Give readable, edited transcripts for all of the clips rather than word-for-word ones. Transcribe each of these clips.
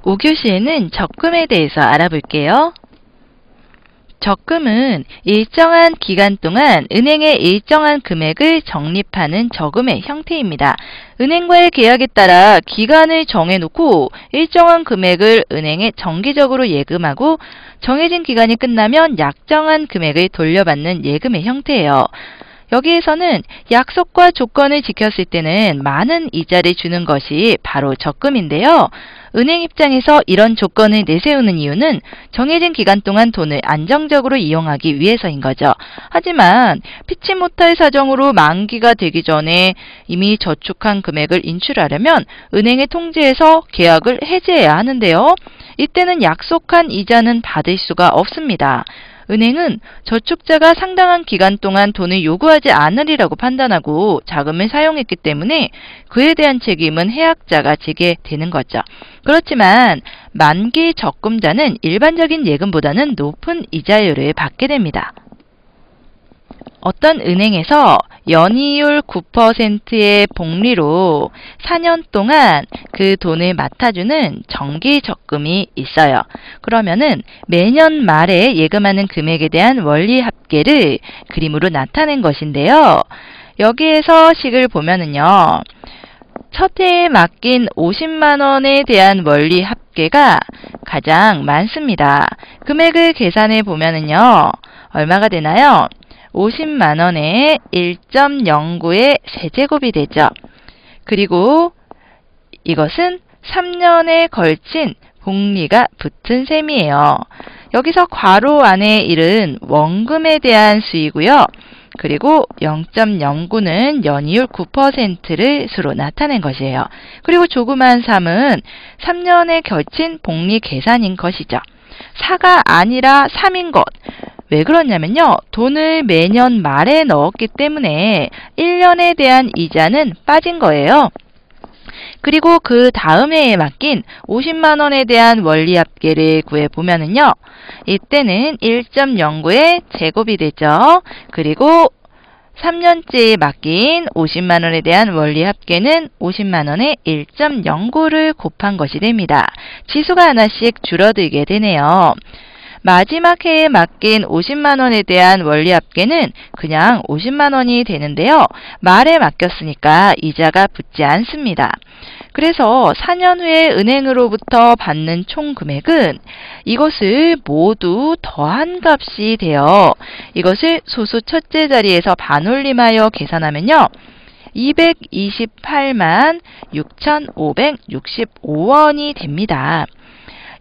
5교시에는 적금에 대해서 알아볼게요. 적금은 일정한 기간 동안 은행에 일정한 금액을 적립하는 저금의 형태입니다. 은행과의 계약에 따라 기간을 정해놓고 일정한 금액을 은행에 정기적으로 예금하고 정해진 기간이 끝나면 약정한 금액을 돌려받는 예금의 형태예요. 여기에서는 약속과 조건을 지켰을 때는 많은 이자를 주는 것이 바로 적금인데요. 은행 입장에서 이런 조건을 내세우는 이유는 정해진 기간 동안 돈을 안정적으로 이용하기 위해서인 거죠. 하지만 피치 못할 사정으로 만기가 되기 전에 이미 저축한 금액을 인출하려면 은행의 통지에서 계약을 해지해야 하는데요. 이때는 약속한 이자는 받을 수가 없습니다. 은행은 저축자가 상당한 기간 동안 돈을 요구하지 않으리라고 판단하고 자금을 사용했기 때문에 그에 대한 책임은 해약자가 지게 되는 거죠. 그렇지만 만기 적금자는 일반적인 예금보다는 높은 이자율을 받게 됩니다. 어떤 은행에서 연이율 9%의 복리로 4년 동안 그 돈을 맡아주는 정기 적금이 있어요. 그러면은 매년 말에 예금하는 금액에 대한 원리 합계를 그림으로 나타낸 것인데요. 여기에서 식을 보면은요. 첫 해에 맡긴 50만 원에 대한 원리 합계가 가장 많습니다. 금액을 계산해 보면은요. 얼마가 되나요? 50만 원에 1.09의 세제곱이 되죠. 그리고 이것은 3년에 걸친 복리가 붙은 셈이에요. 여기서 괄호 안에 1은 원금에 대한 수이고요. 그리고 0.09는 연이율 9%를 수로 나타낸 것이에요. 그리고 조그만 3은 3년에 걸친 복리 계산인 것이죠. 4가 아니라 3인 것. 왜 그러냐면요. 돈을 매년 말에 넣었기 때문에 1년에 대한 이자는 빠진 거예요. 그리고 그 다음 해에 맡긴 50만 원에 대한 원리 합계를 구해보면은요. 이때는 1.09의 제곱이 되죠. 그리고 3년째에 맡긴 50만 원에 대한 원리 합계는 50만 원에 1.09를 곱한 것이 됩니다. 지수가 하나씩 줄어들게 되네요. 마지막 해에 맡긴 50만 원에 대한 원리 합계는 그냥 50만 원이 되는데요. 말에 맡겼으니까 이자가 붙지 않습니다. 그래서 4년 후에 은행으로부터 받는 총 금액은 이것을 모두 더한 값이 되어 이것을 소수 첫째 자리에서 반올림하여 계산하면요. 228만 6,565원이 됩니다.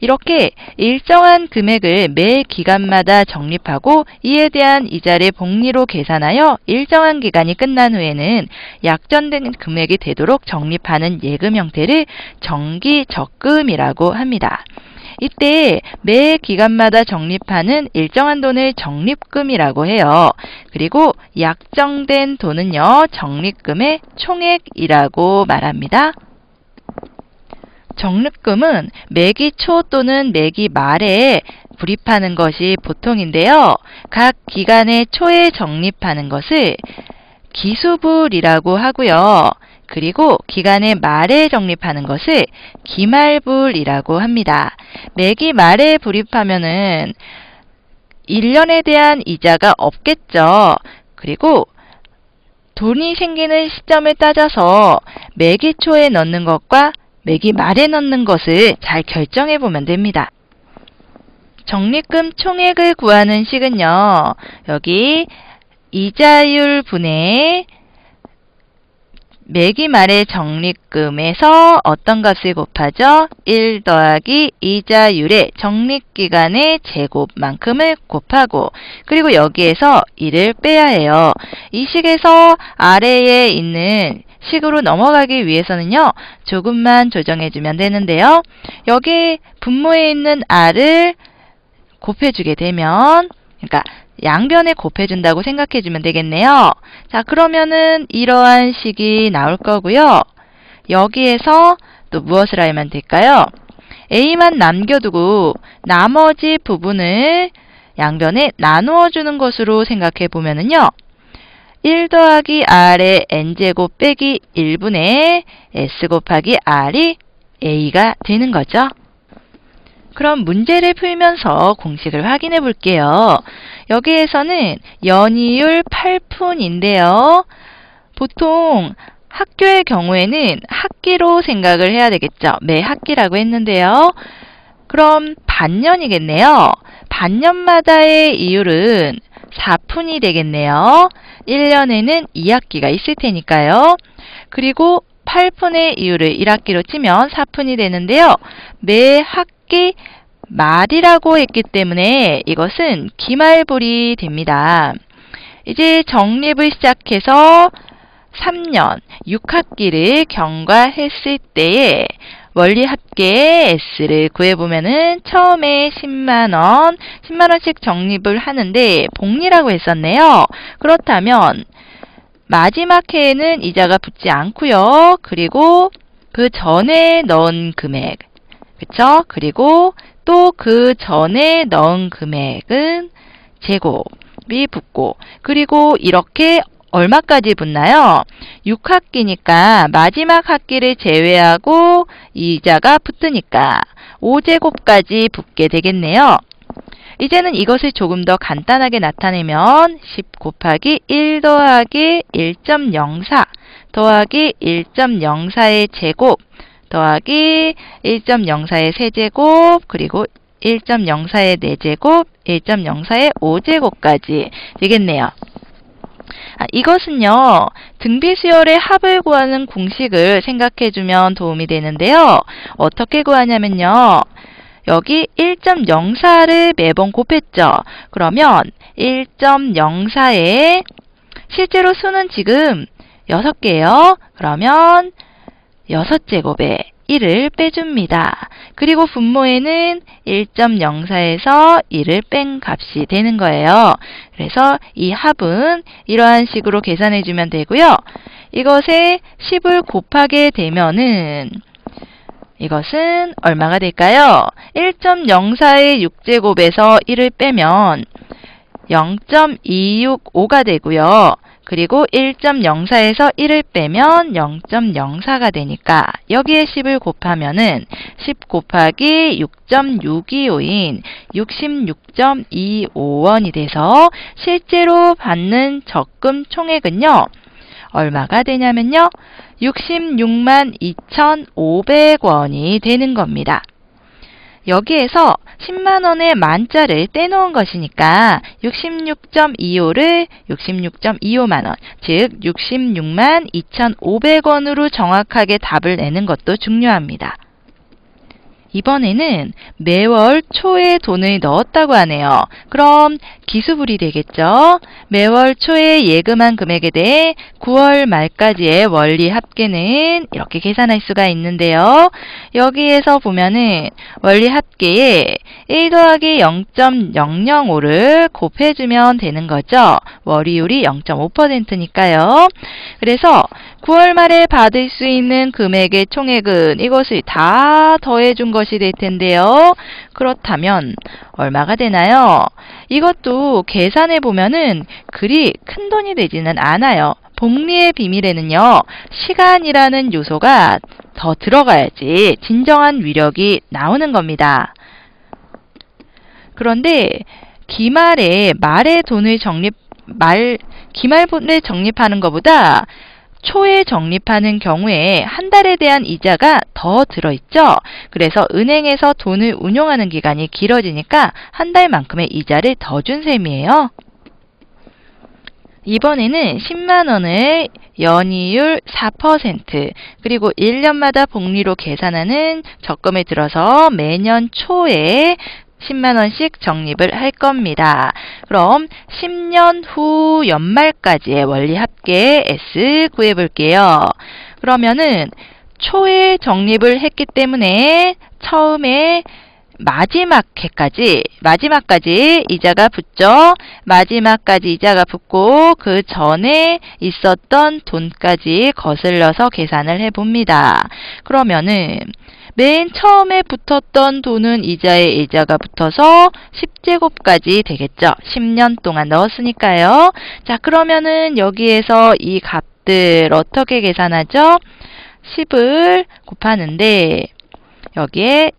이렇게 일정한 금액을 매 기간마다 적립하고 이에 대한 이자를 복리로 계산하여 일정한 기간이 끝난 후에는 약정된 금액이 되도록 적립하는 예금 형태를 정기 적금이라고 합니다. 이때 매 기간마다 적립하는 일정한 돈을 적립금이라고 해요. 그리고 약정된 돈은요, 적립금의 총액이라고 말합니다. 적립금은 매기 초 또는 매기 말에 불입하는 것이 보통인데요. 각 기간의 초에 적립하는 것을 기수불이라고 하고요. 그리고 기간의 말에 적립하는 것을 기말불이라고 합니다. 매기 말에 불입하면은 1년에 대한 이자가 없겠죠. 그리고 돈이 생기는 시점을 따져서 매기 초에 넣는 것과 매기 말에 넣는 것을 잘 결정해 보면 됩니다. 적립금 총액을 구하는 식은요. 여기 이자율 분의 매기 말의 적립금에서 어떤 값을 곱하죠? 1 더하기 이자율의 적립기간의 제곱만큼을 곱하고 그리고 여기에서 1을 빼야 해요. 이 식에서 아래에 있는 식으로 넘어가기 위해서는요. 조금만 조정해주면 되는데요. 여기 분모에 있는 r을 곱해주게 되면 그러니까 양변에 곱해준다고 생각해주면 되겠네요. 자, 그러면은 이러한 식이 나올 거고요. 여기에서 또 무엇을 알면 될까요? A만 남겨두고 나머지 부분을 양변에 나누어주는 것으로 생각해 보면은요. 1 더하기 R의 N제곱 빼기 1분의 S 곱하기 R이 A가 되는 거죠. 그럼 문제를 풀면서 공식을 확인해 볼게요. 여기에서는 연이율 8푼인데요. 보통 학교의 경우에는 학기로 생각을 해야 되겠죠. 매 학기라고 했는데요. 그럼 반년이겠네요. 반년마다의 이율은 4푼이 되겠네요. 1년에는 2학기가 있을 테니까요. 그리고 8푼의 이율을 1학기로 치면 4푼이 되는데요. 매 학기 말이라고 했기 때문에 이것은 기말불이 됩니다. 이제 정립을 시작해서 3년, 6학기를 경과했을 때에 원리 합계의 S를 구해보면은 처음에 10만원, 10만원씩 적립을 하는데 복리라고 했었네요. 그렇다면 마지막 해에는 이자가 붙지 않고요. 그리고 그 전에 넣은 금액, 그쵸? 그리고 또 그 전에 넣은 금액은 제곱이 붙고, 그리고 이렇게 얼마까지 붙나요? 6학기니까 마지막 학기를 제외하고 이자가 붙으니까 5제곱까지 붙게 되겠네요. 이제는 이것을 조금 더 간단하게 나타내면 10 곱하기 1 더하기 1.04 더하기 1.04의 제곱 더하기 1.04의 세제곱 그리고 1.04의 4제곱 1.04의 5제곱까지 되겠네요. 이것은요, 등비수열의 합을 구하는 공식을 생각해주면 도움이 되는데요. 어떻게 구하냐면요. 여기 1.04를 매번 곱했죠. 그러면 1.04에 실제로 수는 지금 6개예요. 그러면 6제곱에 1을 빼줍니다. 그리고 분모에는 1.04에서 1을 뺀 값이 되는 거예요. 그래서 이 합은 이러한 식으로 계산해주면 되고요. 이것에 10을 곱하게 되면은 이것은 얼마가 될까요? 1.04의 6제곱에서 1을 빼면 0.265가 되고요. 그리고 1.04에서 1을 빼면 0.04가 되니까 여기에 10을 곱하면은 10 곱하기 6.625인 66.25원이 돼서 실제로 받는 적금 총액은요. 얼마가 되냐면요. 66만 2,500원이 되는 겁니다. 여기에서 10만원의 만자를 떼놓은 것이니까 66.25를 66.25만원, 즉 66만 2,500원으로 정확하게 답을 내는 것도 중요합니다. 이번에는 매월 초에 돈을 넣었다고 하네요. 그럼 기수불이 되겠죠? 매월 초에 예금한 금액에 대해 9월 말까지의 원리 합계는 이렇게 계산할 수가 있는데요. 여기에서 보면은 원리 합계에 1 더하기 0.005를 곱해주면 되는 거죠. 월이율이 0.5%니까요. 그래서 9월 말에 받을 수 있는 금액의 총액은 이것을 다 더해준 것이 될 텐데요. 그렇다면 얼마가 되나요? 이것도 계산해 보면은 그리 큰 돈이 되지는 않아요. 복리의 비밀에는요, 시간이라는 요소가 더 들어가야지 진정한 위력이 나오는 겁니다. 그런데 기말에 기말분을 적립하는 것보다 초에 적립하는 경우에 한 달에 대한 이자가 더 들어있죠. 그래서 은행에서 돈을 운용하는 기간이 길어지니까 한 달만큼의 이자를 더 준 셈이에요. 이번에는 10만원을 연이율 4% 그리고 1년마다 복리로 계산하는 적금에 들어서 매년 초에 10만원씩 적립을 할 겁니다. 그럼 10년 후 연말까지의 원리 합계 S 구해볼게요. 그러면은 초에 적립을 했기 때문에 처음에 마지막까지 이자가 붙죠. 마지막까지 이자가 붙고 그 전에 있었던 돈까지 거슬러서 계산을 해봅니다. 그러면은 맨 처음에 붙었던 돈은 이자에 이자가 붙어서 10제곱까지 되겠죠. 10년 동안 넣었으니까요. 자, 그러면은 여기에서 이 값들 어떻게 계산하죠? 10을 곱하는데 여기에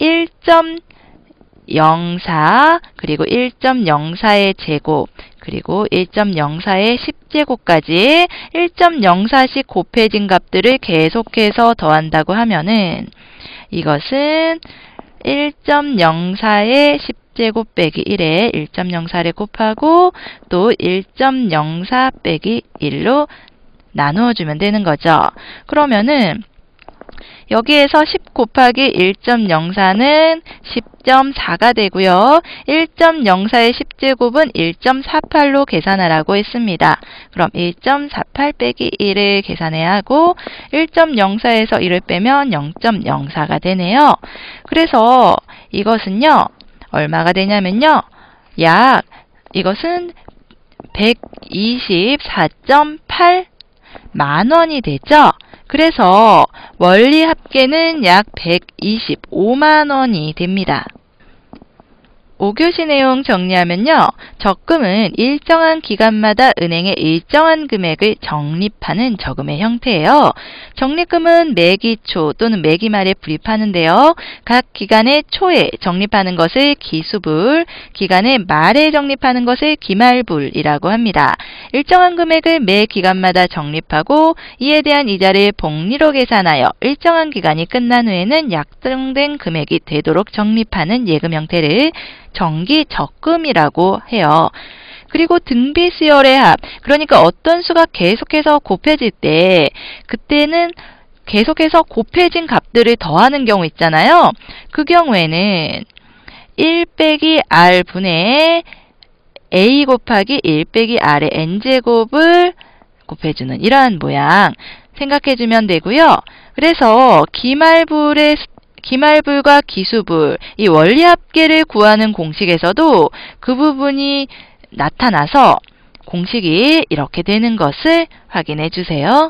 1.04 그리고 1.04의 제곱 그리고 1.04의 10제곱까지 1.04씩 곱해진 값들을 계속해서 더한다고 하면은 이것은 1.04의 10제곱 빼기 1에 1.04를 곱하고 또 1.04 빼기 1로 나누어주면 되는 거죠. 그러면은 여기에서 10 곱하기 1.04는 10.4가 되고요. 1.04의 10제곱은 1.48로 계산하라고 했습니다. 그럼 1.48 빼기 1을 계산해야 하고 1.04에서 1을 빼면 0.04가 되네요. 그래서 이것은요. 얼마가 되냐면요. 약 이것은 124.8 만원이 되죠. 그래서 원리 합계는 약 125만 원이 됩니다. 5교시 내용 정리하면요. 적금은 일정한 기간마다 은행에 일정한 금액을 적립하는 저금의 형태예요. 적립금은 매기 초 또는 매기 말에 불입하는데요. 각 기간의 초에 적립하는 것을 기수불, 기간의 말에 적립하는 것을 기말불이라고 합니다. 일정한 금액을 매 기간마다 적립하고 이에 대한 이자를 복리로 계산하여 일정한 기간이 끝난 후에는 약정된 금액이 되도록 적립하는 예금 형태를 정기 적금이라고 해요. 그리고 등비 수열의 합, 그러니까 어떤 수가 계속해서 곱해질 때 그때는 계속해서 곱해진 값들을 더하는 경우 있잖아요. 그 경우에는 1 빼기 r 분의 a 곱하기 1 빼기 r의 n제곱을 곱해주는 이러한 모양 생각해주면 되고요. 그래서 기말불과 기수불, 이 원리합계를 구하는 공식에서도 그 부분이 나타나서 공식이 이렇게 되는 것을 확인해 주세요.